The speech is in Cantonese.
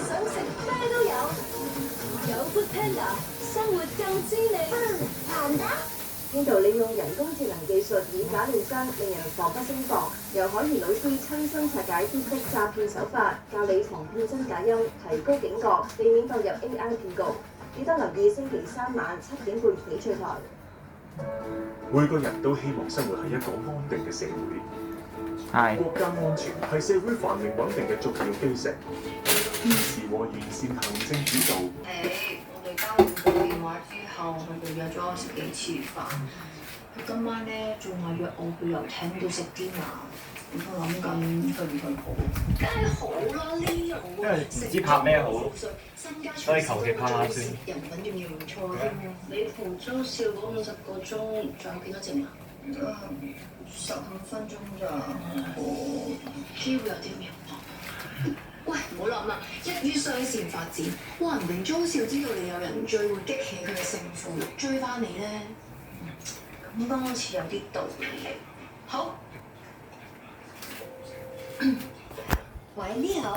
想食咩都有，有 Foodpanda，生活更滋味。難得。編導利用人工智能技術以假亂真，令人防不勝防。由海怡老師親身拆解顛覆詐騙手法，教你防騙真假音，提高警覺，避免墮入 AI 騙局。記得留意星期三晚7點半翡翠台。每個人都希望生活喺一個安定嘅社會。國家安全係社會繁榮穩定嘅重要基石。堅持和完善行政主導。我哋交換過電話之後，佢哋約咗我食幾次飯。佢今晚咧仲話約我去遊艇度食dinner。我諗緊去唔去好？梗係好啦，呢樣因為唔知拍咩好，所以求其拍下先。人品仲要唔錯添。你同周少嗰50個鐘，仲有幾多剩啊？15分鐘咋？機會有啲咩？喂，唔好諗啦，一於雙線發展，話唔定張少知道你有人追，會激起佢嘅勝負欲，追翻你咧。咁都好似有啲道理。好，喂，你好。